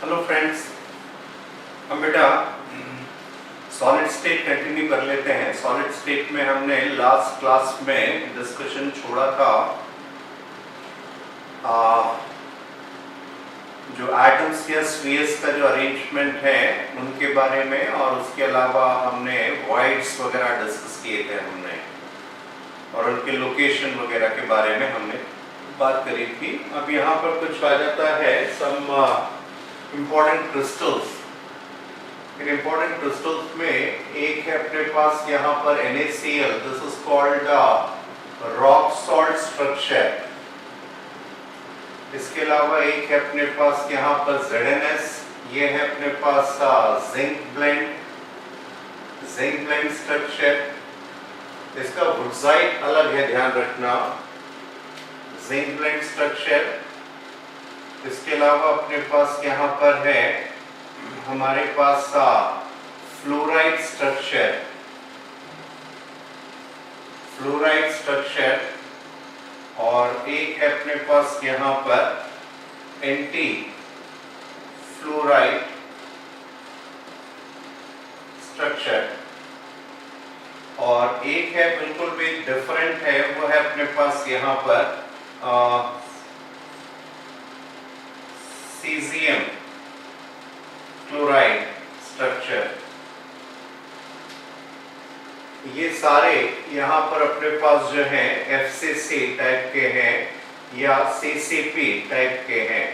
Hello friends, हम बेटा solid state continue कर लेते हैं। सॉलिड स्टेट में हमने लास्ट क्लास में डिस्कशन छोड़ा था जो एटम्स या स्फीयर्स का जो अरेंजमेंट है उनके बारे में, और उसके अलावा हमने वॉइड्स वगैरह डिस्कस किए थे हमने, और उनके लोकेशन वगैरह के बारे में हमने बात करी थी। अब यहाँ पर कुछ आ जाता है सम इम्पोर्टेंट क्रिस्टल्स। इन इम्पोर्टेंट क्रिस्टल्स में एक है अपने पास यहाँ पर NaCl, this is called rock salt structure. इसके अलावा एक है अपने पास यहाँ पर ZnS, ये है अपने पास जिंक ब्लेंड स्ट्रक्चर। इसका वुडसाइड अलग है, ध्यान रखना, जिंक ब्लेंड स्ट्रक्चर। इसके अलावा अपने पास यहाँ पर है हमारे पास फ्लोराइड स्ट्रक्चर, और एक है अपने पास यहाँ पर एंटी फ्लोराइड स्ट्रक्चर, और एक है बिल्कुल भी डिफरेंट है, वो है अपने पास यहाँ पर सीजियम क्लोराइड स्ट्रक्चर। ये सारे यहाँ पर अपने पास जो हैं FCC टाइप के हैं या CCP टाइप के हैं।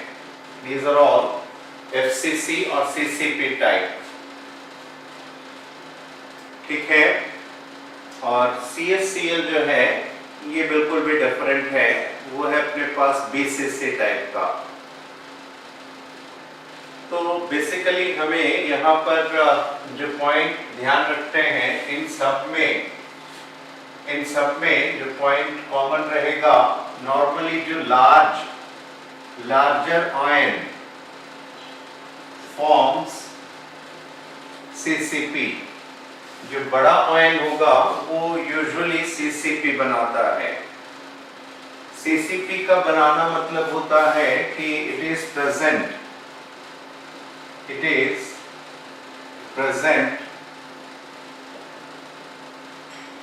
These are all FCC और CCP टाइप, ठीक है। और CSCl जो है ये बिल्कुल भी डिफरेंट है, वो है अपने पास BCC टाइप का। तो बेसिकली हमें यहाँ पर जो पॉइंट ध्यान रखते हैं, इन सब में जो पॉइंट कॉमन रहेगा, नॉर्मली जो लार्जर आयन फॉर्म्स CCP, जो बड़ा आयन होगा वो यूजुअली CCP बनाता है। CCP का बनाना मतलब होता है कि it is present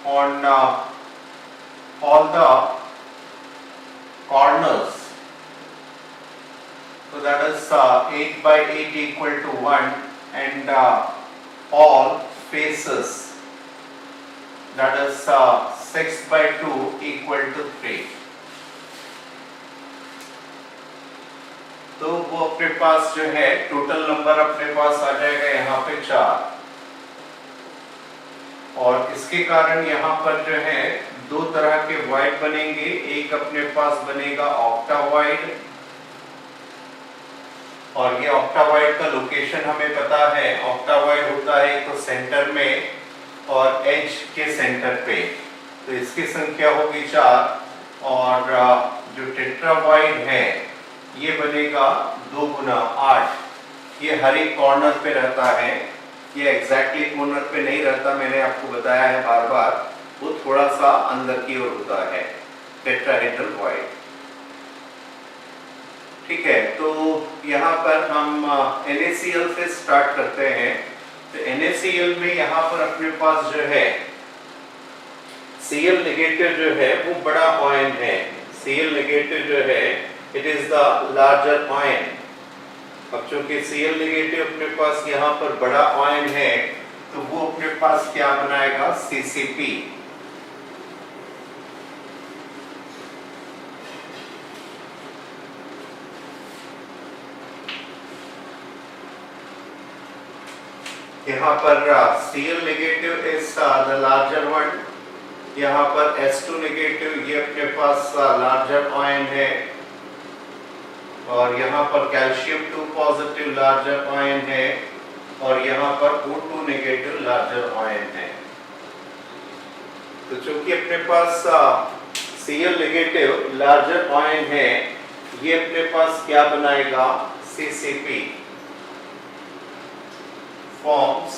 on all the corners. So that is 8 by 8 equal to 1, and all faces, that is 6 by 2 equal to 3. तो वो अपने पास जो है टोटल नंबर अपने पास आ जाएगा यहाँ पे 4, और इसके कारण यहाँ पर जो है दो तरह के वॉइड बनेंगे। एक अपने पास बनेगा ऑक्टावॉइड, और ये ऑक्टावॉइड का लोकेशन हमें पता है। ऑक्टावॉइड होता है तो सेंटर में और एज के सेंटर पे, तो इसकी संख्या होगी 4। और जो टेट्रावॉइड है ये बनेगा 2 गुना 8। ये हर एक कॉर्नर पे रहता है, ये एग्जैक्टली कॉर्नर पे नहीं रहता, मैंने आपको बताया है बार बार, वो थोड़ा सा अंदर की ओर होता है टेट्राहेड्रल वॉइड, ठीक है। तो यहाँ पर हम NaCl से स्टार्ट करते हैं। तो NaCl में यहाँ पर अपने पास जो है Cl नेगेटिव जो है वो बड़ा आयन है। Cl नेगेटिव जो है it is the larger ion. अब चूंकि Cl नेगेटिव अपने पास यहाँ पर बड़ा आयन है, तो वो अपने पास क्या बनाएगा, CCP। यहाँ पर Cl negative is the larger one. यहाँ पर S2 नेगेटिव ये अपने पास लार्जर आयन है, और यहाँ पर कैल्शियम 2 पॉजिटिव लार्जर आयन है, और यहाँ पर O2 नेगेटिव लार्जर आयन है। तो चूंकि अपने पास Cl नेगेटिव लार्जर आयन है, ये अपने पास क्या बनाएगा, CCP फॉर्म्स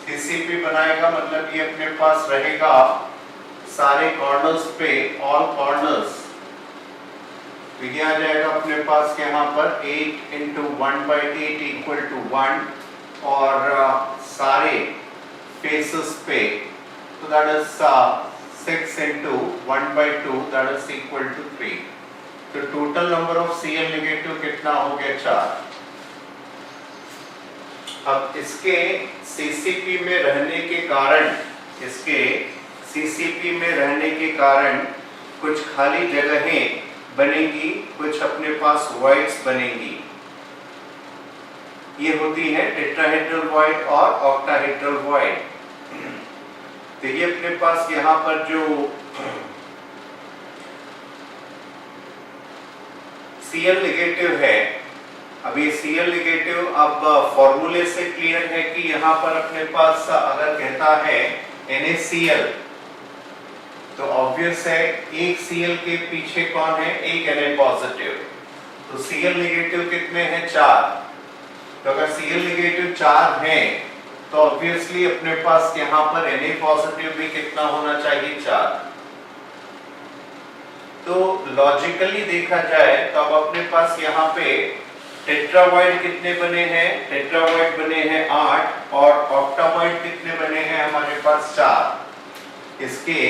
CCP बनाएगा, मतलब ये अपने पास रहेगा सारे कॉर्नर्स पे, ऑल कॉर्नर्स तो ये आ जाएगा अपने पास यहाँ पर 8 इंटू 1/8 इक्वल टू 1 और सारे फेसेस पे तो that is 6 into 1/2 that is equal to 3। तो total number of Cl negative कितना हो गया 4। अब इसके CCP में रहने के कारण कुछ खाली जगहें बनेंगी, कुछ अपने पास वॉइड्स बनेंगी। ये होती है टेट्राहेड्रल वॉइड और ऑक्टाहेड्रल वॉइड। तो ये अपने पास यहाँ पर जो Cl नेगेटिव है, अब ये Cl नेगेटिव अब फॉर्मूले से क्लियर है कि यहाँ पर अपने पास अगर कहता है NaCl तो ऑब्वियस है एक Cl के पीछे कौन है, एक Na पॉजिटिव। तो Cl नेगेटिव कितने हैं 4। तो अगर Cl नेगेटिव 4 है तो ऑब्वियसली अपने पास यहाँ पर Na पॉजिटिव भी कितना होना चाहिए 4। तो लॉजिकली देखा जाए तो अब अपने पास यहाँ पे टेट्रावॉइड कितने बने हैं, टेट्रावॉइड बने हैं 8 और ऑक्टावॉइड कितने बने हैं हमारे पास 4। इसके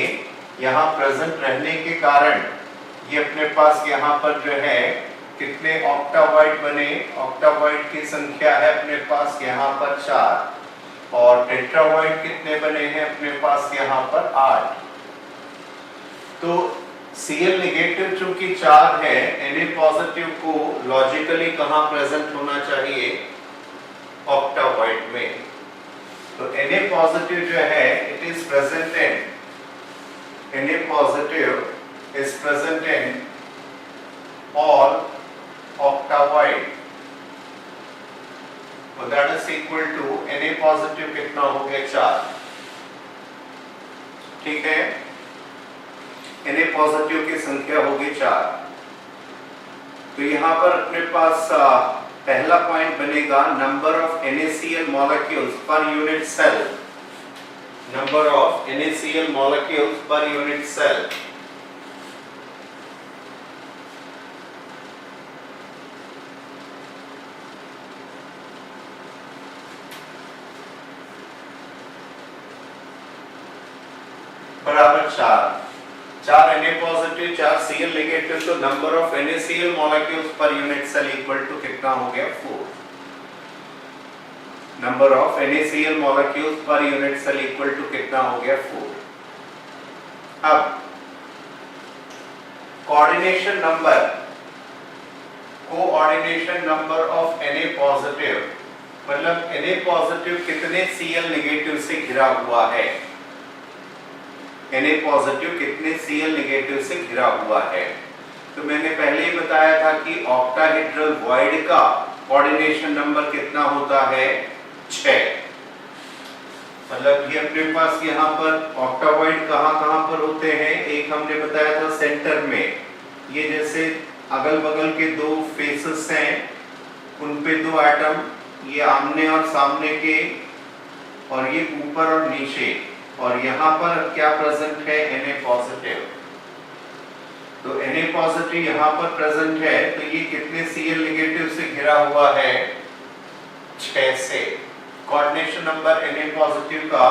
यहाँ प्रेजेंट रहने के कारण ये अपने पास यहाँ पर जो है कितने ऑक्टावॉइड बने, ऑक्टावॉइड की संख्या है अपने पास यहाँ पर 4 और टेट्रावॉइड कितने बने हैं अपने पास यहाँ पर 8। तो Cl नेगेटिव चूंकि 4 है, Na पॉजिटिव को लॉजिकली कहाँ प्रेजेंट होना चाहिए, ऑक्टावॉइड में। तो Na पॉजिटिव जो है it is present in Na positive is present in all octavoid, so that is equal to Na positive कितना हो गया 4। ठीक है, Na पॉजिटिव की संख्या होगी 4। तो यहाँ पर अपने पास पहला पॉइंट बनेगा number of NaCl molecules per unit cell, number of NaCl molecules per unit cell। बराबर 4 Na पॉजिटिव 4 Cl नेगेटिव, तो number of NaCl molecules per unit cell equal to कितना हो गया 4। Number of NaCl molecules per unit cell equal to कितना हो गया 4। अब coordination number of Na positive, मतलब Na पॉजिटिव कितने Cl नेगेटिव से घिरा हुआ है, Na पॉजिटिव कितने Cl नेगेटिव से घिरा हुआ है। तो मैंने पहले ही बताया था कि ऑक्टाहेड्रल वॉइड का कोऑर्डिनेशन नंबर कितना होता है 6। मतलब ये अपने पास यहाँ पर ऑक्टावॉइड कहाँ पर होते हैं, एक हमने बताया था सेंटर में, ये जैसे अगल बगल के 2 फेसेस हैं उन पे 2 एटम, ये आमने और सामने के और ये ऊपर और नीचे, और यहाँ पर क्या प्रेजेंट है Na पॉजिटिव। तो Na पॉजिटिव यहाँ पर प्रेजेंट है, तो ये कितने Cl नेगेटिव से घिरा हुआ है 6 से। कोऑर्डिनेशन नंबर Na पॉजिटिव का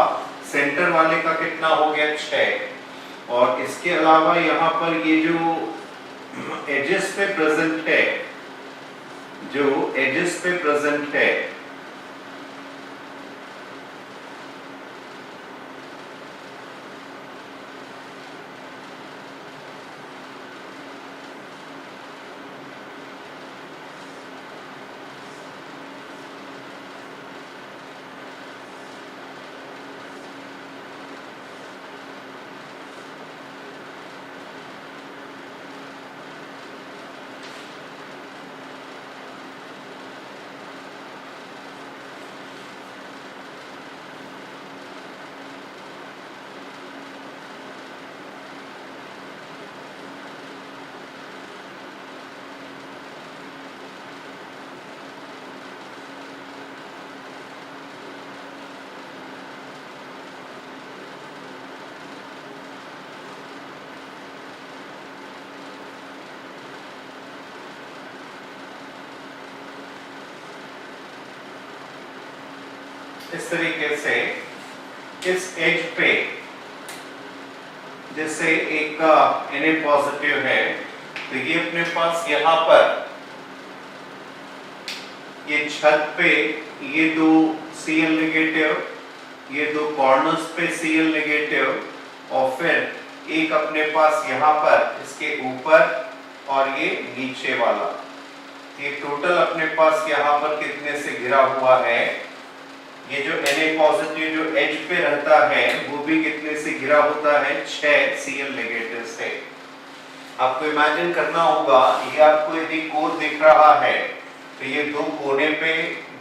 सेंटर वाले का कितना हो गया 6। और इसके अलावा यहाँ पर ये जो एजेस पे प्रेजेंट है, इस तरीके से इस एज पे जैसे एक Na पॉजिटिव है, तो ये अपने पास यहाँ पर ये छत पे ये दो Cl नेगेटिव, ये दो कॉर्नर्स पे Cl नेगेटिव और फिर एक अपने पास यहाँ पर इसके ऊपर और ये नीचे वाला, ये टोटल अपने पास यहाँ पर कितने से घिरा हुआ है, ये जो Na पॉजिटिव जो एज पे रहता है वो भी कितने से घिरा होता है, 6 Cl नेगेटिव से। आपको इमेजिन करना होगा, ये आपको यदि कोर दिख रहा है तो ये दो कोने पे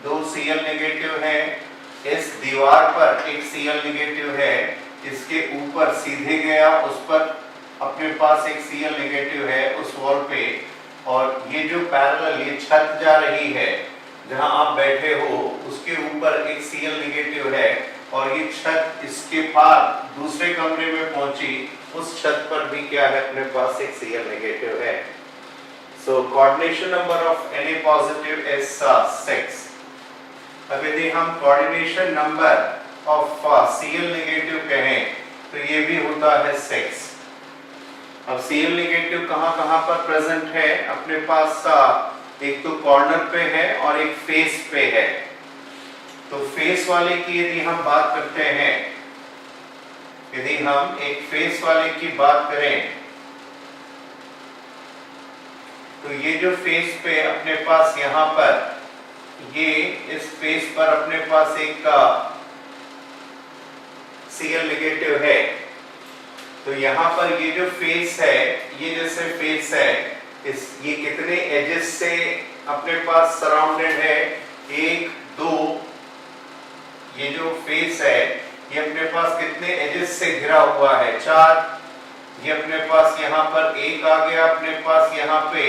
दो Cl नेगेटिव है, इस दीवार पर एक Cl नेगेटिव है, इसके ऊपर सीधे गया उस पर अपने पास एक Cl नेगेटिव है उस वॉल पे, और ये जो पैरेलल ये छत जा रही है जहां आप बैठे हो उसके ऊपर एक Cl नेगेटिव है, और ये छत इसके पार दूसरे कमरे में पहुंची, उस छत पर भी क्या है अपने पास एक Cl नेगेटिव है। So coordination number of Na positive is 6. अब यदि हम coordination number of Cl negative कहें तो ये भी होता है 6। अब Cl negative कहाँ पर प्रेजेंट है, अपने पास एक तो कॉर्नर पे है और एक फेस पे है। तो फेस वाले की यदि हम बात करते हैं, यदि हम एक फेस वाले की बात करें तो ये जो फेस पे अपने पास यहाँ पर ये इस फेस पर अपने पास एक Cl नेगेटिव है, तो यहाँ पर ये जो फेस है, ये जैसे फेस है, इस ये कितने एजेस से अपने पास सराउंडेड है, 1 2, ये जो फेस है ये अपने पास कितने एजेस से घिरा हुआ है, 4। ये अपने पास यहाँ पर 1 आ गया, अपने पास यहाँ पे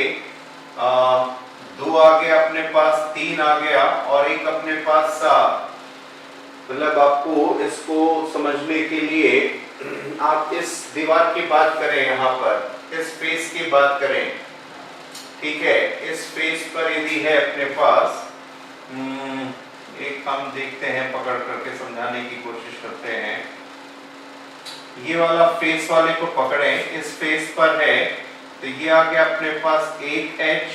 2 आ गया, अपने पास 3 आ गया, और एक अपने पास मतलब आपको इसको समझने के लिए आप इस दीवार की बात करें, यहाँ पर इस फेस की बात करें, ठीक है। इस फेस पर यदि है अपने पास एक हम देखते हैं, पकड़ करके समझाने की कोशिश करते हैं। ये वाला फेस वाले को पकड़ें, इस फेस पर है तो ये आ गया अपने पास एक एज,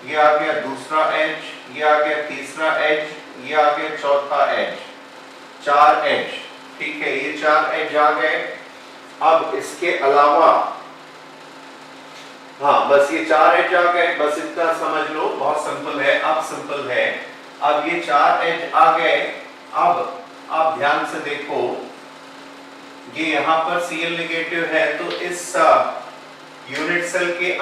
ये आ गया दूसरा एज, ये आ गया तीसरा एज, ये आ गया चौथा एज, 4 एज, ठीक है। ये 4 एज आ गए। अब इसके अलावा हाँ बस ये 4 एज आ गए, बस इतना समझ लो, बहुत सिंपल है, अब सिंपल है। अब ये 4 एज आ गए। अब आप ध्यान से देखो, ये यहाँ पर Cl नेगेटिव है, तो इस यूनिट सेल के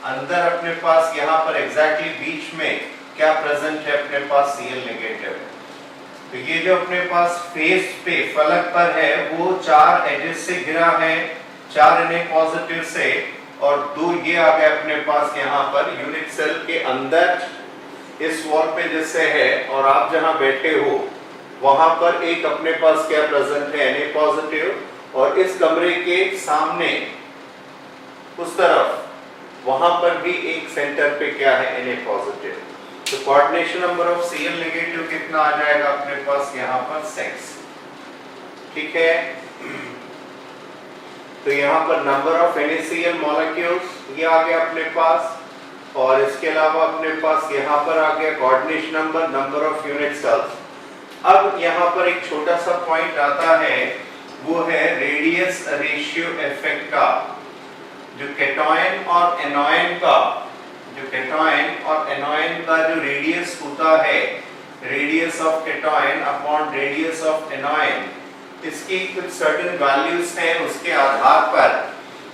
अंदर अपने पास यहाँ पर एग्जैक्टली बीच में क्या प्रेजेंट है, अपने पास Cl नेगेटिव। तो ये जो अपने पास फेस पे फलक पर है वो 4 एजेस से घिरा है, 4 Na पॉजिटिव से, और 2 ये आ गए अपने पास यहाँ पर यूनिट सेल के अंदर इस वॉल पे जैसे है, और आप जहाँ बैठे हो वहां पर एक अपने पास क्या प्रेजेंट है, Na पॉजिटिव, और इस कमरे के सामने उस तरफ वहां पर भी एक सेंटर पे क्या है, Na पॉजिटिव। तो coordination number of Cl negative कितना आ जाएगा अपने पास यहाँ पर 6, ठीक है। तो यहाँ पर नंबर ऑफ NaCl मॉलिक्यूल्स ये आ गया अपने पास, और इसके अलावा अपने पास यहाँ पर आ गया coordination number of unit cells. अब यहाँ पर एक छोटा सा पॉइंट आता है, वो है रेडियस रेशियो इफेक्ट का, जो केटॉयन और एनॉयन का जो रेडियस होता है, radius of cation upon radius of anion, इसकी कुछ सर्टेन वैल्यूज हैं, उसके आधार पर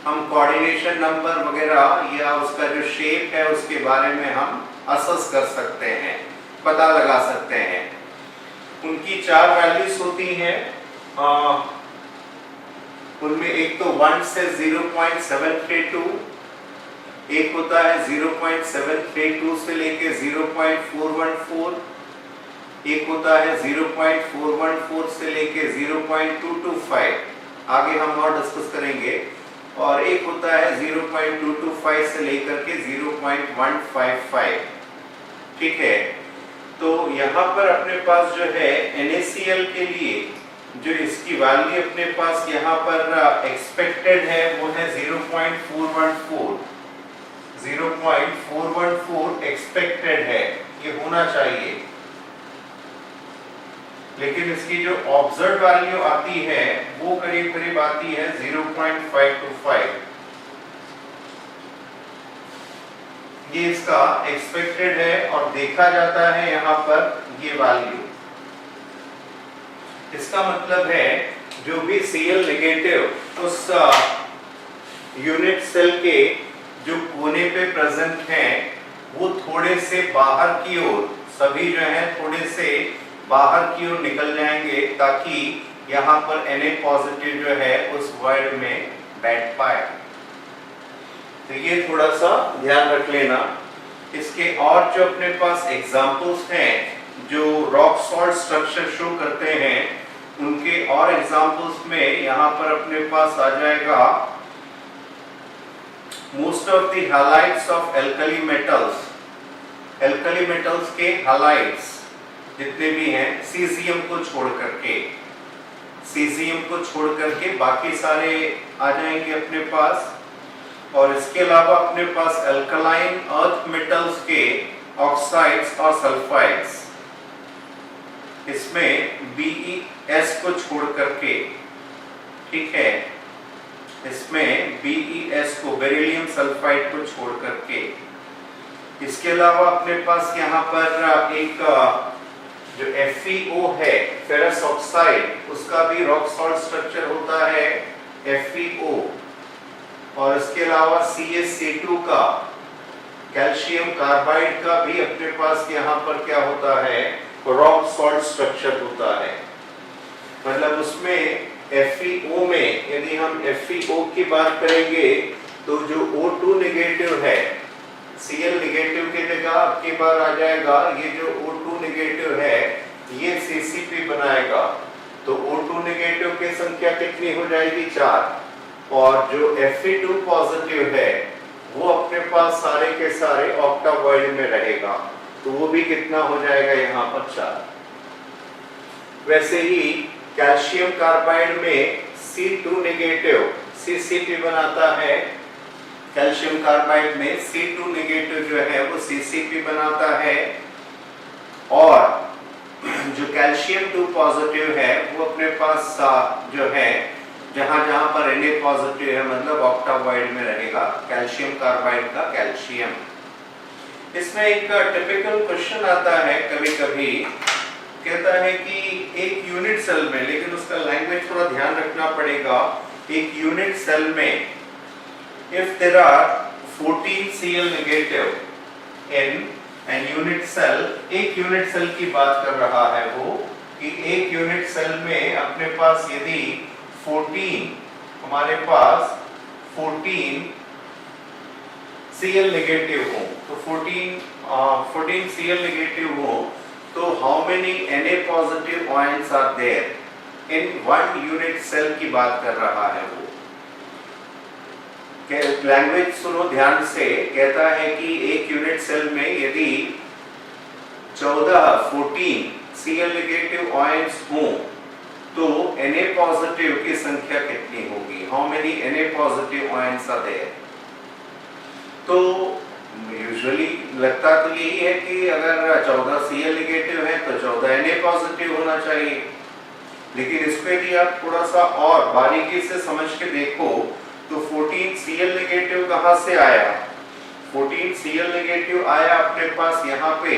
हम कोऑर्डिनेशन नंबर वगैरह या उसका जो शेप है उसके बारे में हम असेस कर सकते हैं, पता लगा सकते हैं। उनकी 4 वैल्यूज होती हैं, उनमें एक तो 1 से 0.732, एक होता है 0.732 से लेके 0.414, एक होता है 0.414 से लेके 0.225, आगे हम और डिस्कस करेंगे, और एक होता है 0.225 से लेकर के 0.155, ठीक है। तो यहाँ पर अपने पास जो है NaCl के लिए जो इसकी वैल्यू अपने पास यहाँ पर एक्सपेक्टेड है वो है 0.414 एक्सपेक्टेड है, ये होना चाहिए। लेकिन इसकी जो ऑब्जर्व वैल्यू आती है वो करीब करीब आती है 0.525। ये इसका एक्सपेक्टेड है और देखा जाता है यहाँ पर ये वैल्यू। इसका मतलब है जो भी Cl नेगेटिव उस यूनिट सेल के जो कोने पे प्रेजेंट हैं वो थोड़े से बाहर की ओर, सभी जो है थोड़े से बाहर की ओर निकल जाएंगे ताकि यहाँ पर Na पॉजिटिव जो है उस वर्ड में बैठ पाए। तो ये थोड़ा सा ध्यान रख लेना। इसके और जो अपने पास एग्जांपल्स हैं जो रॉक सॉल्ट स्ट्रक्चर शो करते हैं, उनके और एग्जांपल्स में यहाँ पर अपने पास आ जाएगा most of the halides of alkali metals. Alkali metals के हैलाइड्स जितने भी हैं सीजियम को छोड़ करके बाकी सारे आ जाएंगे अपने पास। और इसके अलावा अपने पास अल्कलाइन अर्थ मेटल्स के ऑक्साइड्स और सल्फाइड्स, इसमें BeS को छोड़ करके, ठीक है, इसमें BeS को, बेरिलियम सल्फाइड को छोड़ करके। इसके अलावा अपने पास यहाँ पर एक जो FeO है फेरस ऑक्साइड, उसका भी रॉक सॉल्ट स्ट्रक्चर होता है FeO। और इसके अलावा CaC2 का, कैल्शियम कार्बाइड का भी अपने पास यहाँ पर क्या होता है, रॉक सॉल्ट स्ट्रक्चर होता है। मतलब उसमें FeO में यदि हम FeO की बात करेंगे तो जो O2 नेगेटिव है, Cl नेगेटिव की जगह आपकी बार आ जाएगा ये जो O2 नेगेटिव है ये CCP बनाएगा। तो O2 नेगेटिव की संख्या कितनी हो जाएगी, 4। और जो Fe2 पॉजिटिव है वो अपने पास सारे के सारे ऑक्टावॉइड में रहेगा, तो वो भी कितना हो जाएगा यहाँ पर, 4। वैसे ही कैल्शियम कार्बाइड में C2 नेगेटिव CCP बनाता है। कैल्शियम कार्बाइड में C2 नेगेटिव जो है वो CCP बनाता है। और जो कैल्शियम 2 पॉजिटिव है वो अपने पास जो है जहां पर Na पॉजिटिव है मतलब ऑक्टावॉइड में रहेगा कैल्शियम कार्बाइड का कैल्शियम। इसमें एक टिपिकल क्वेश्चन आता है कभी कभी, कहता है कि एक यूनिट सेल में, लेकिन उसका लैंग्वेज थोड़ा ध्यान रखना पड़ेगा, एक यूनिट सेल में if there are 14 Cl negative in an unit cell, एक यूनिट सेल की बात कर रहा है वो कि एक यूनिट सेल में अपने पास यदि 14 हमारे पास 14 Cl नेगेटिव हो, तो 14 Cl नेगेटिव हो तो how many Na positive ions are there in one unit cell की बात कर रहा है वो। लैंग्वेज सुनो ध्यान से, कहता है कि एक यूनिट सेल में यदि 14 Cl नेगेटिव आयंस हो तो Na पॉजिटिव की संख्या कितनी होगी, how many Na positive ions are there. तो यूजुअली लगता तो यही है कि अगर 14 Cl नेगेटिव है तो 14 Na पॉजिटिव होना चाहिए, लेकिन इसको यदि आप थोड़ा सा और बारीकी से समझ के देखो तो 14 Cl नेगेटिव कहाँ से आया। 14 Cl नेगेटिव आया अपने पास यहाँ पे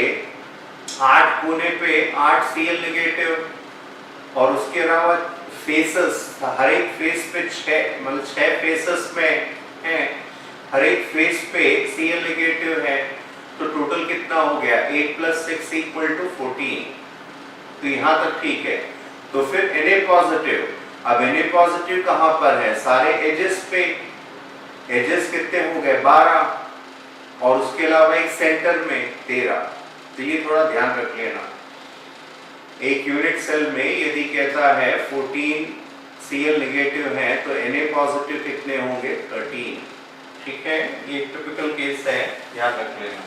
8 कोने पे 8 Cl नेगेटिव, और उसके अलावा फेसेस, हर एक फेस पे 6 फेसेस में है, हर एक फेस पे Cl नेगेटिव है, तो टोटल कितना हो गया 8 + 6 = 14। तो यहाँ तक ठीक है। तो फिर Na पॉजिटिव, अब Na पॉजिटिव कहाँ पर है, सारे एजेस पे, एजेस कितने हो गए 12, और उसके अलावा एक सेंटर में 13। तो ये थोड़ा ध्यान रख लेना। एक यूनिट सेल में यदि कहता है 14 Cl नेगेटिव है तो Na पॉजिटिव कितने होंगे 13, ठीक है। ये टिपिकल केस है, याद रख लेना।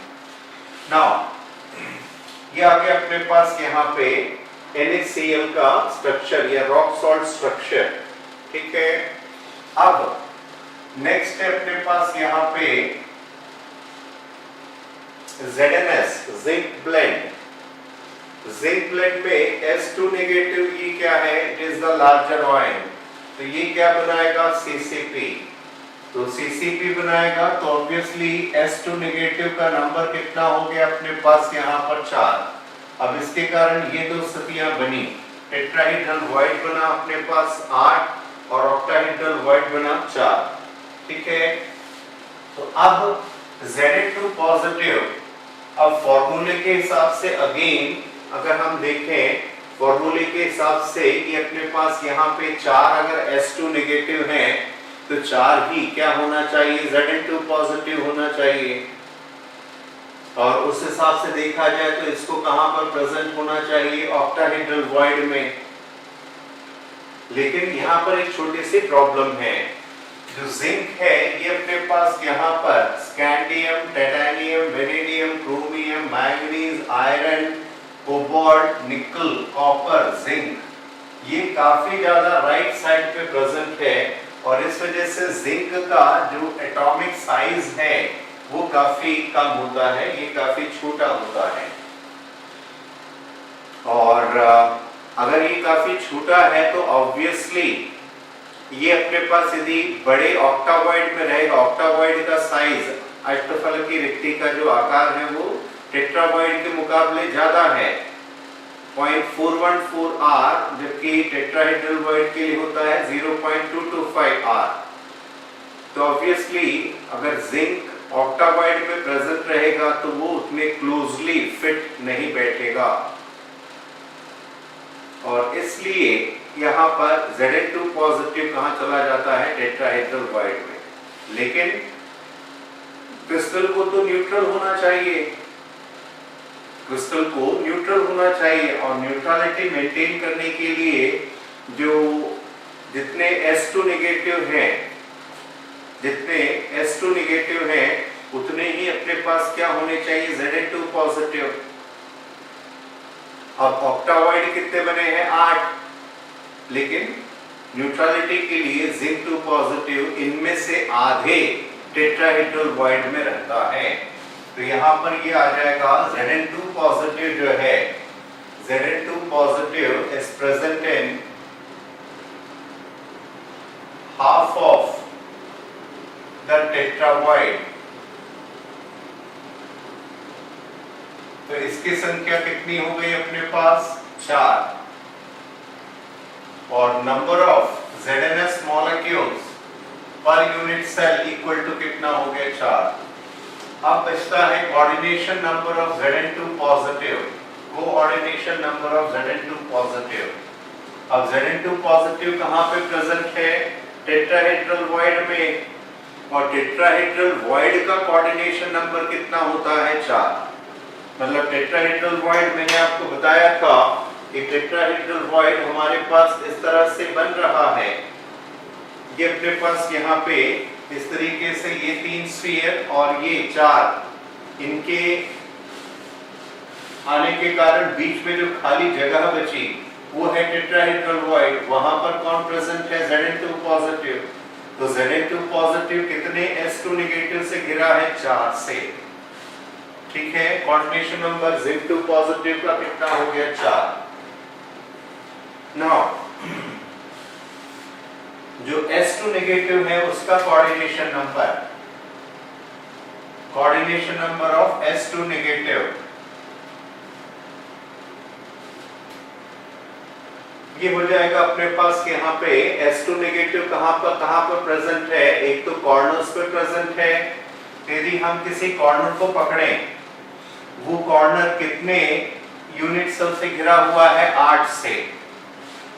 नाउ ये आगे अपने पास यहाँ पे NaCl का स्ट्रक्चर या रॉक सॉल्ट स्ट्रक्चर, ठीक है। अब नेक्स्ट है अपने पास यहाँ पे ZnS zinc blende. Zinc blende में S2 नेगेटिव ये क्या है, it is the larger ion, तो ये क्या बनाएगा CCP, तो CCP बनाएगा, तो ऑब्वियसली S2 नेगेटिव का नंबर कितना हो गया अपने पास यहाँ पर 4। अब इसके कारण ये दो स्थितियां बनी, टेट्राहेड्रल वॉइड बना अपने पास 8 और ऑक्टाहेड्रल वॉइड बना 4, ठीक है। तो अब Za2 पॉजिटिव, अब फॉर्मूले के हिसाब से अगेन अगर हम देखें फॉर्मूले के हिसाब से ये अपने पास यहाँ पे 4 अगर S2 नेगेटिव है तो 4 ही क्या होना चाहिए, Zn2 पॉजिटिव होना चाहिए, और उस हिसाब से देखा जाए तो इसको कहां पर प्रेजेंट होना चाहिए, ऑक्टाहेड्रल वॉइड में। लेकिन यहाँ पर एक छोटी सी प्रॉब्लम है, जो जिंक है ये अपने पास यहाँ पर scandium, titanium, vanadium, chromium, manganese, iron, cobalt, निकल, कॉपर, जिंक, ये काफी ज्यादा राइट साइड पे प्रेजेंट है, और इस वजह से जिंक का जो एटॉमिक साइज है वो काफी कम होता है, ये काफी छोटा होता है। और अगर ये काफी छोटा है तो ऑब्वियसली ये अपने पास यदि बड़े ऑक्टावॉइड में रहेगा, ऑक्टावॉइड का साइज अष्टफलकी रिक्ति का जो आकार है वो टेट्रावॉइड के मुकाबले ज्यादा है, 0.414 R, जबकि टेट्राहेड्रल वॉइड के लिए होता है 0.225 R। तो ऑब्वियसली अगर जिंक ऑक्टावॉइड में प्रेजेंट रहेगा तो वो उतने क्लोजली फिट नहीं बैठेगा, और इसलिए यहाँ पर Zn2 पॉजिटिव कहाँ चला जाता है, टेट्राहेड्रल वॉइड में। लेकिन क्रिस्टल को तो न्यूट्रल होना चाहिए, क्रिस्टल को न्यूट्रल होना चाहिए, और न्यूट्रलिटी मेंटेन करने के लिए जो जितने S2 नेगेटिव हैं, जितने S2 नेगेटिव हैं उतने ही अपने पास क्या होने चाहिए, Zn2 पॉजिटिव। अब ऑक्टावॉइड कितने बने हैं, 8, लेकिन न्यूट्रलिटी के लिए Zn2 पॉजिटिव इनमें से आधे टेट्राहेड्रल वॉइड में रहता है, तो यहाँ पर ये आ जाएगा Zn2 पॉजिटिव जो है, Zn2 positive is present in half of the tetravoid. तो इसकी संख्या कितनी हो गई अपने पास, 4, और number of ZnS molecules per unit cell equal to कितना हो गया, 4। अब बचता है coordination number of Zn2 positive, coordination number of Zn2 positive. अब Zn2 पॉजिटिव कहां पे प्रेजेंट है, टेट्राहेड्रल वॉइड में, और टेट्राहेड्रल वॉइड का कोऑर्डिनेशन नंबर कितना होता है, 4। मतलब टेट्राहेड्रल वॉइड मैंने आपको बताया था कि टेट्राहेड्रल वॉइड हमारे पास इस तरह से बन रहा है, ये अपने पास यहाँ पे इस तरीके से ये 3 स्फीयर और ये 4, इनके आने के कारण बीच में जो खाली जगह बची वो है टेट्राहेड्रल वॉइड, वहां पर कौन प्रेजेंट है, Zn2 पॉजिटिव। तो Zn2 पॉजिटिव कितने S2 नेगेटिव से घिरा है, 4 से, ठीक है। कोऑर्डिनेशन नंबर Zn2 पॉजिटिव का कितना हो गया, 4। नाउ जो S2 नेगेटिव है उसका coordination number of S2 negative, ये हो जाएगा अपने पास कि यहाँ पे S2 नेगेटिव कहां पर प्रेजेंट है, एक तो कॉर्नर्स पे प्रेजेंट है। यदि हम किसी कॉर्नर को पकड़ें, वो कॉर्नर कितने यूनिट सेल से घिरा हुआ है, 8 से।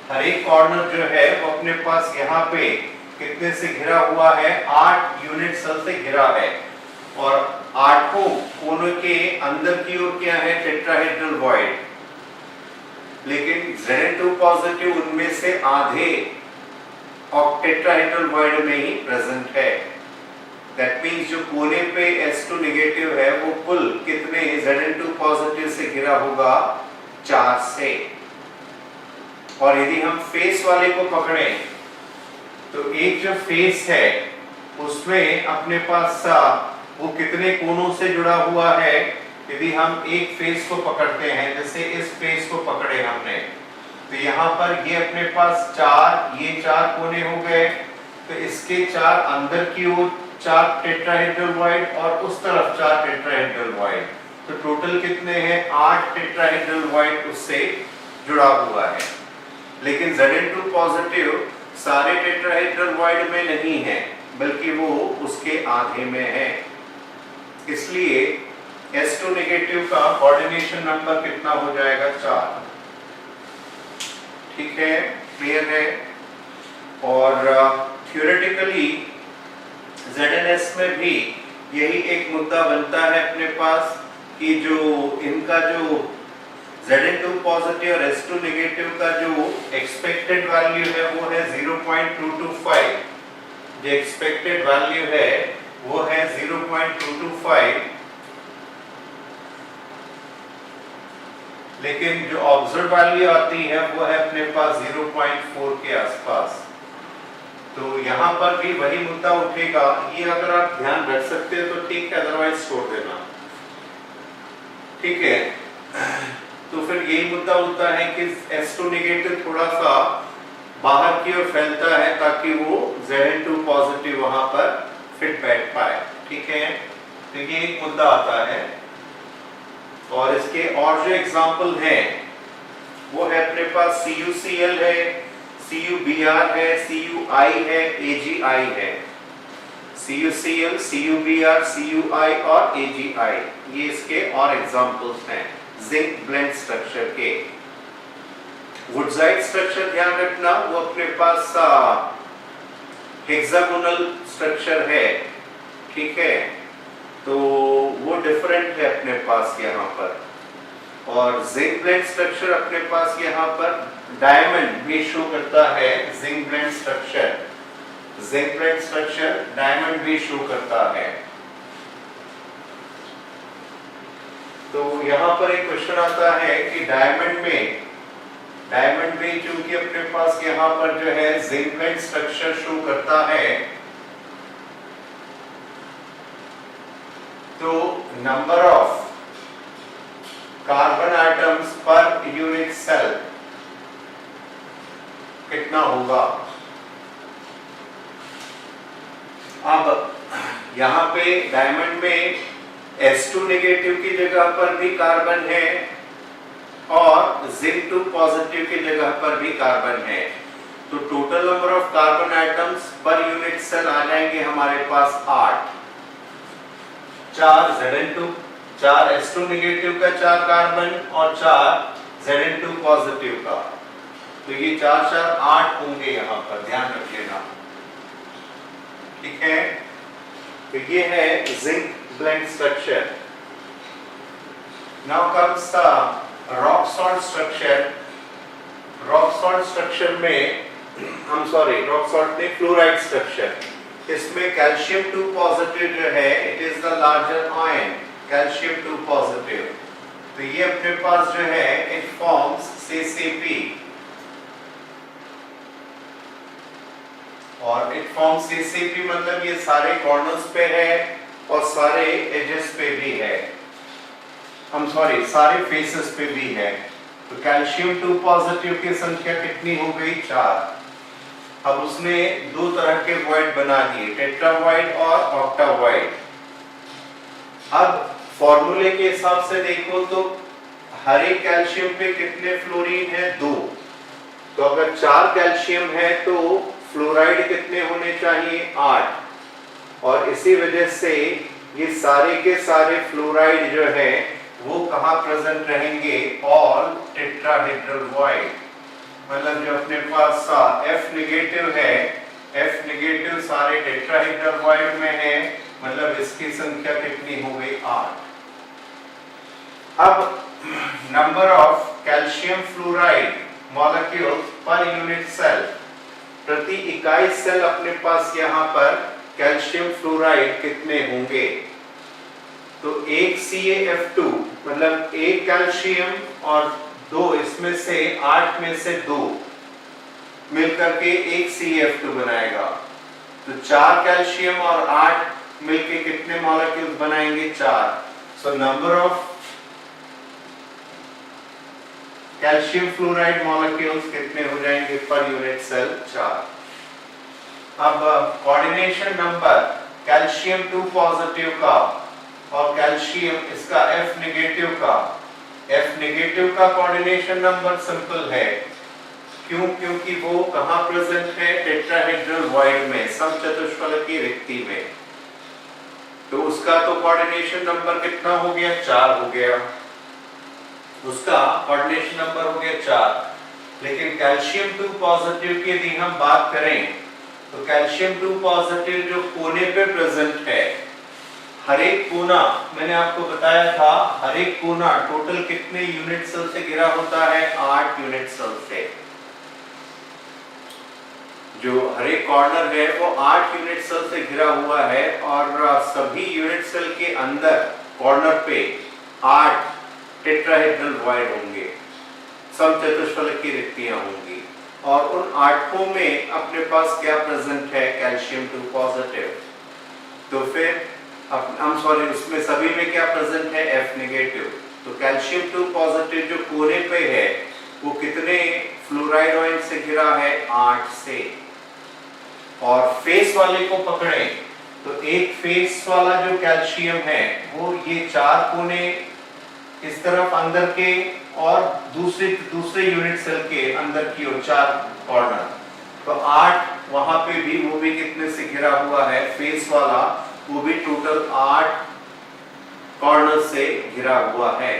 हर एक कॉर्नर जो है वो अपने पास यहाँ पे कितने से घिरा हुआ है, 8 यूनिट सेल से घिरा है, और 8 कोनों के अंदर की ओर क्या है, टेट्राहेड्रल वॉइड। लेकिन Zn2 पॉजिटिव उनमें से आधे टेट्राहेड्रल वॉइड में ही प्रेजेंट है। दैट मीन्स जो कोने पे S2 नेगेटिव है वो कुल कितने Zn2 पॉजिटिव से घिरा होगा? 4 से। और यदि हम फेस वाले को पकड़े तो एक जो फेस है उसमें अपने पास वो कितने कोनों से जुड़ा हुआ है? यदि हम एक फेस को पकड़ते हैं, जैसे इस फेस को पकड़े हमने, तो यहाँ पर ये अपने पास 4, ये 4 कोने हो गए, तो इसके 4 अंदर की ओर 4 टेट्राहेड्रल वॉइड और उस तरफ 4 टेट्राहेड्रल वॉइड, तो टोटल कितने हैं? 8 टेट्राहेड्रल वॉइड उससे जुड़ा हुआ है। लेकिन Zn2 पॉजिटिव सारे टेट्राहेड्रल वॉइड में नहीं है, बल्कि वो उसके आधे में है। इसलिए S2 नेगेटिव का कोऑर्डिनेशन नंबर कितना हो जाएगा? 4। ठीक है, क्लियर है। और थ्योरेटिकली ZnS में भी यही एक मुद्दा बनता है अपने पास कि जो इनका जो Zn2 पॉजिटिव और S2 नेगेटिव का जो एक्सपेक्टेड वैल्यू है वो है 0.225। जो एक्सपेक्टेड वैल्यू है वो है 0.225, लेकिन जो ऑब्जर्व वैल्यू आती है वो है अपने पास 0.4 के आसपास। तो यहाँ पर भी वही मुद्दा उठेगा। ये अगर आप ध्यान रख सकते हो तो ठीक है, अदरवाइज छोड़ देना। ठीक है, तो फिर यही मुद्दा होता है कि S2 नेगेटिव थोड़ा सा बाहर की ओर फैलता है ताकि वो Zn2 पॉजिटिव वहां पर फिट बैठ पाए। ठीक है, तो ये एक मुद्दा आता है। और इसके और जो एग्जाम्पल हैं वो है अपने पास CuCl है, CuBr है, CuI है, AgI है। CuCl, CuBr, CuI और AgI, ये इसके और एग्जाम्पल्स हैं जिंक ब्लेंड स्ट्रक्चर के। वुडजाइड स्ट्रक्चर ध्यान रखना, वो अपने पास हेक्सागोनल स्ट्रक्चर है। ठीक है, तो वो डिफरेंट है अपने पास यहाँ पर। और जिंक ब्लेंड स्ट्रक्चर अपने पास यहाँ पर डायमंड भी शो करता है। Zinc blende structure, zinc blende structure diamond भी शो करता है। तो यहाँ पर एक क्वेश्चन आता है कि डायमंड में चूंकि अपने पास यहाँ पर जो है जिंक ब्लेंड स्ट्रक्चर शो करता है, तो number of carbon items per unit cell कितना होगा? अब यहाँ पे डायमंड में S2 नेगेटिव की जगह पर भी कार्बन है और Zn2 पॉजिटिव की जगह पर भी कार्बन है, तो total number of carbon items per unit cell आ जाएंगे हमारे पास 8। 4 Zn2, 4 S2 नेगेटिव का 4 कार्बन और 4 Zn2 पॉजिटिव का, तो ये 4 4 8 होंगे यहाँ पर, ध्यान रख लेना। ठीक है, तो ये है zinc blende structure. Now comes the rock salt structure. Rock salt structure में रॉक सॉल्ट में फ्लोराइड स्ट्रक्चर, इसमें कैल्शियम 2 पॉजिटिव जो है it is the larger ion, calcium 2 positive. तो ये अपने पास जो है इट फॉर्म्स CCP, और इट फॉर्म्स CCP मतलब ये सारे कॉर्नर्स पे है और सारे एजेस पे भी है, सारे फेसेस पे भी है। तो कैल्शियम 2 पॉजिटिव की संख्या कितनी हो गई? 4। अब उसने 2 तरह के वॉइड बना दिए, टेट्रावॉइड और ऑक्टावॉइड। अब फॉर्मूले के हिसाब से देखो तो हर एक कैल्शियम पे कितने फ्लोरीन है? 2। तो अगर 4 कैल्शियम है तो फ्लोराइड कितने होने चाहिए? 8। और इसी वजह से ये सारे के सारे फ्लोराइड जो है वो कहाँ प्रेजेंट रहेंगे? All tetrahedral void. मतलब जो अपने पास F नेगेटिव है, F नेगेटिव सारे टेट्राहेड्रल वॉइड में है, मतलब इसकी संख्या कितनी हो गई? 8। अब number of calcium fluoride molecules per unit cell, प्रति इकाई सेल अपने पास यहाँ पर कैल्शियम फ्लोराइड कितने होंगे? तो एक CaF2 मतलब एक कैल्शियम और 2 इसमें से 8 में से 2 मिलकर के एक CaF2 बनाएगा। तो 4 कैल्शियम और 8 मिलके कितने मॉलिक्यूल्स बनाएंगे? 4। So number of calcium fluoride molecules कितने हो जाएंगे पर यूनिट सेल? 4। अब कोऑर्डिनेशन नंबर कैल्शियम 2 पॉजिटिव का और कैल्शियम इसका F नेगेटिव का कोऑर्डिनेशन नंबर सिंपल है। क्यों? क्योंकि वो कहां प्रेजेंट है? टेट्राहेड्रल वॉइड में, समचतुष्फलक की रिक्ति में। तो उसका तो कोऑर्डिनेशन नंबर कितना हो गया? 4 हो गया। उसका कोऑर्डिनेशन नंबर हो गया 4। लेकिन कैल्शियम 2 पॉजिटिव की यदि हम बात करें तो कैल्शियम 2 पॉजिटिव जो कोने पे प्रेजेंट है, हर एक कोना मैंने आपको बताया था, हर एक कोना टोटल कितने यूनिट सेल से घिरा होता है? 8 यूनिट सेल से। जो हर एक कॉर्नर है वो 8 यूनिट सेल से घिरा हुआ है और सभी यूनिट सेल के अंदर कॉर्नर पे 8 टेट्राहेड्रल वॉइड होंगे, समचतुष्फलक की रिक्तियां होंगी और उन 8 में अपने पास क्या प्रेजेंट है? Calcium 2 positive. तो फिर उसमें सभी में क्या प्रेजेंट है? F negative. तो कैल्शियम 2 पॉजिटिव जो कोने पे है वो कितने फ्लोराइड आयन से घिरा है? 8 से। और फेस वाले को पकड़ें तो एक फेस वाला जो कैल्शियम है वो ये 4 कोने इस तरफ अंदर के और दूसरे यूनिट सेल के अंदर की ओर 4 कॉर्नर। तो 8 वहां पे भी, वो भी कितने से घिरा हुआ है? फेस वाला वो भी टोटल 8 कॉर्नर से घिरा हुआ है।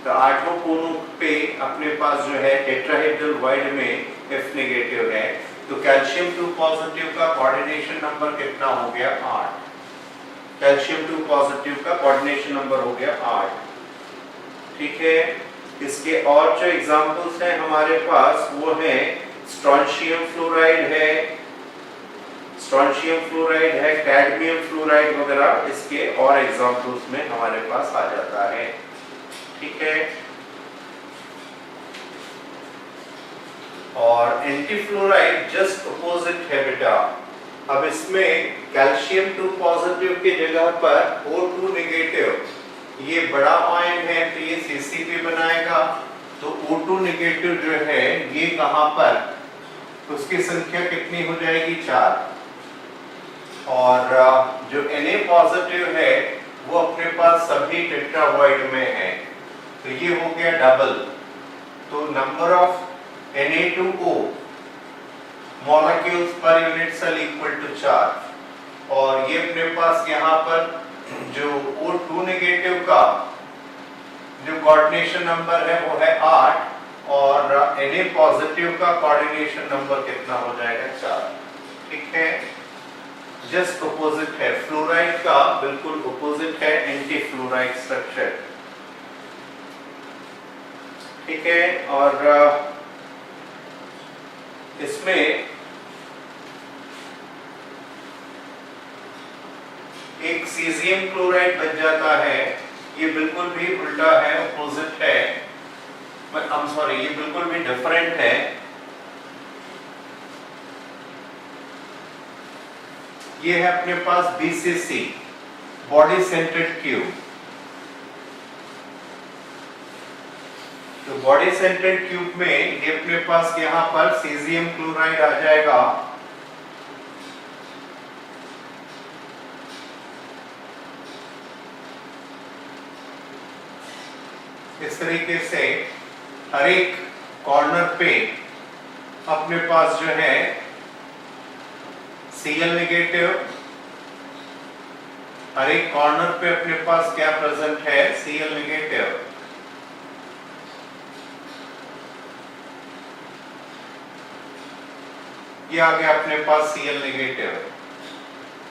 तो 8 कोनों पे अपने पास जो है टेट्राहेड्रल वॉइड में F नेगेटिव है। तो कैल्शियम 2 पॉजिटिव का कोऑर्डिनेशन नंबर कितना हो गया? 8। कैल्शियम 2 पॉजिटिव का कोऑर्डिनेशन नंबर हो गया 8। ठीक है। इसके और जो एग्जांपल्स हैं हमारे पास वो है स्ट्रोंशियम फ्लोराइड है, कैडमियम फ्लोराइड वगैरह, इसके और एग्जांपल्स में हमारे पास आ जाता है। ठीक है। और एंटीफ्लोराइड जस्ट अपोजिट है बेटा। अब इसमें कैल्शियम 2 पॉजिटिव की जगह पर O2 नेगेटिव, ये बड़ा आयन है तो ये CCP बनाएगा। तो O2 नेगेटिव जो है ये कहां पर? उसकी संख्या कितनी हो जाएगी? 4। और जो Na पॉजिटिव है वो अपने पास सभी टेट्रावॉइड में है तो ये हो गया डबल। तो number of Na2O molecules per unit cell equal to 4। और ये अपने पास यहाँ पर जो O2 नेगेटिव का जो कोऑर्डिनेशन नंबर है वो है 8 और Na पॉजिटिव का कोऑर्डिनेशन नंबर कितना हो जाएगा? 4। ठीक है। जस्ट अपोजिट है, फ्लोराइड का बिल्कुल अपोजिट है एंटी फ्लोराइड स्ट्रक्चर। ठीक है। और इसमें एक सीजियम क्लोराइड बन जाता है, ये बिल्कुल भी उल्टा है, अपोजिट है, ये बिल्कुल भी डिफरेंट है। ये है अपने पास BCC, बॉडी सेंट्रेड क्यूब। तो बॉडी सेंट्रेड क्यूब में ये अपने पास यहाँ पर सीजियम क्लोराइड आ जाएगा। इस तरीके से हर एक कॉर्नर पे अपने पास जो है Cl नेगेटिव, हर एक कॉर्नर पे अपने पास क्या प्रेजेंट है? Cl negative. ये आ गया अपने पास Cl नेगेटिव।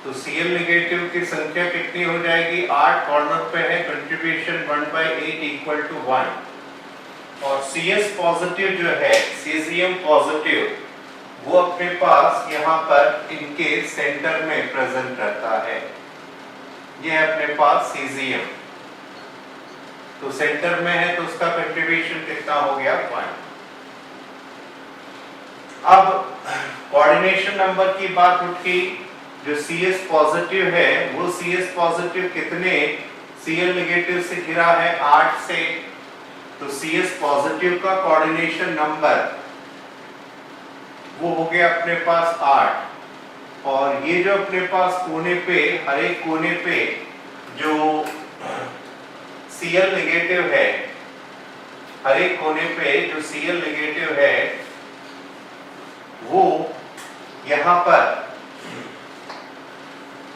तो Cl नेगेटिव की संख्या कितनी हो जाएगी? 8 कॉर्नर पे है, कंट्रीब्यूशन 1/8 इक्वल टू 1। और Cs पॉजिटिव जो है, सीजियम पॉजिटिव, वो अपने पास यहाँ पर इनके सेंटर में प्रेजेंट रहता है। ये है अपने पास सीजियम, तो सेंटर में है तो उसका कंट्रीब्यूशन कितना हो गया 1। अब कोऑर्डिनेशन नंबर की बात उठी, जो CS पॉजिटिव है वो CS पॉजिटिव कितने Cl नेगेटिव से घिरा है 8 से, तो CS पॉजिटिव का कोऑर्डिनेशन नंबर वो हो गया अपने पास 8। और ये जो अपने पास कोने पे, हर एक कोने पे जो Cl नेगेटिव है, हर एक कोने पे जो Cl नेगेटिव है वो यहाँ पर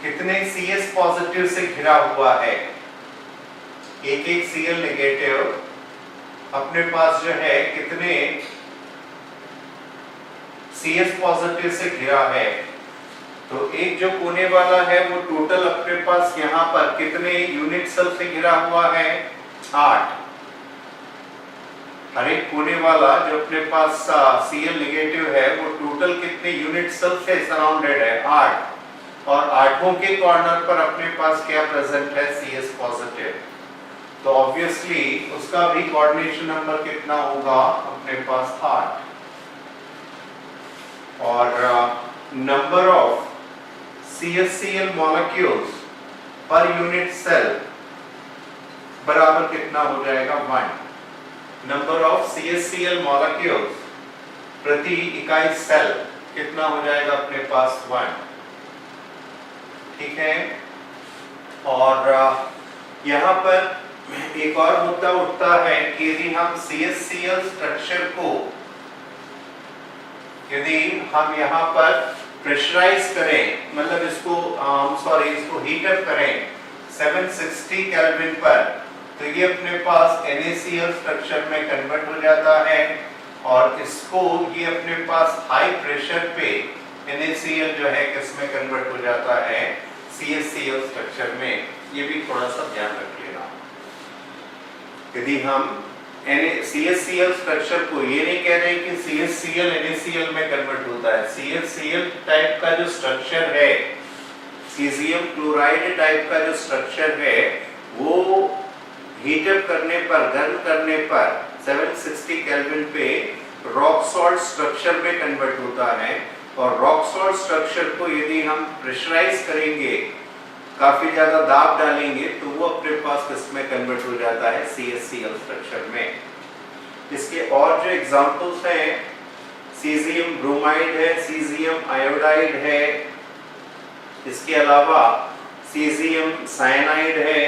कितने CS पॉजिटिव से घिरा हुआ है। एक एक Cl नेगेटिव अपने पास जो है कितने CS पॉजिटिव से घिरा है। तो एक जो कोने वाला है वो टोटल अपने पास यहाँ पर कितने यूनिट सेल से घिरा हुआ है 8। हर एक कोने वाला जो अपने पास Cl नेगेटिव है वो टोटल कितने यूनिट सेल से सराउंडेड है 8। और आठों के कॉर्नर पर अपने पास क्या प्रेजेंट है CS पॉजिटिव, तो ऑब्वियसली उसका भी कोऑर्डिनेशन नंबर कितना होगा अपने पास 8। और number of CSCl molecules per unit cell बराबर कितना हो जाएगा 1। नंबर ऑफ CSCl मॉलिक्यूल्स प्रति इकाई सेल कितना हो जाएगा अपने पास 1। ठीक है। और यहाँ पर एक और मुद्दा उठता है कि यदि हम CSCl स्ट्रक्चर को, यदि हम यहाँ पर प्रेशराइज करें, मतलब इसको इसको हीट अप करें 760 केल्विन पर, तो ये अपने पास NaCl स्ट्रक्चर में कन्वर्ट हो जाता है। और इसको ये अपने पास हाई प्रेशर पे NaCl जो है किसमें कन्वर्ट हो जाता है CSCl स्ट्रक्चर में। ये भी थोड़ा सा ध्यान रख लेना। यदि हम CSCl स्ट्रक्चर को, ये नहीं कह रहे कि CSCl NaCl में कन्वर्ट होता है, CSCl टाइप का जो स्ट्रक्चर है, सीजियम क्लोराइड टाइप का जो स्ट्रक्चर है वो हीटअप करने पर, गर्म करने पर 760 केल्विन पे रॉक सॉल्ट स्ट्रक्चर में कन्वर्ट होता है। और रॉक सॉल्ट स्ट्रक्चर को यदि हम प्रेशराइज करेंगे, काफी ज्यादा दाब डालेंगे, तो वो अपने पास किसमें कन्वर्ट हो जाता है CSCl स्ट्रक्चर में। इसके और जो एग्जांपल्स हैं, सीजियम ब्रोमाइड है, सीजियम आयोडाइड है, इसके अलावा सीजियम साइनाइड है,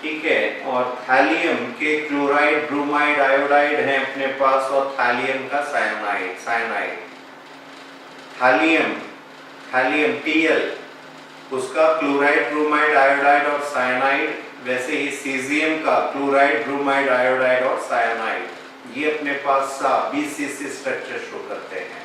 ठीक है, और थैलियम के क्लोराइड, ब्रोमाइड, आयोडाइड है अपने पास, और थैलियम का साइनाइड। थैलियम Tl उसका क्लोराइड, ब्रोमाइड, आयोडाइड और साइनाइड, वैसे ही सीजियम का क्लोराइड, ब्रोमाइड, आयोडाइड और साइनाइड, ये अपने पास BCC स्ट्रक्चर शो करते हैं।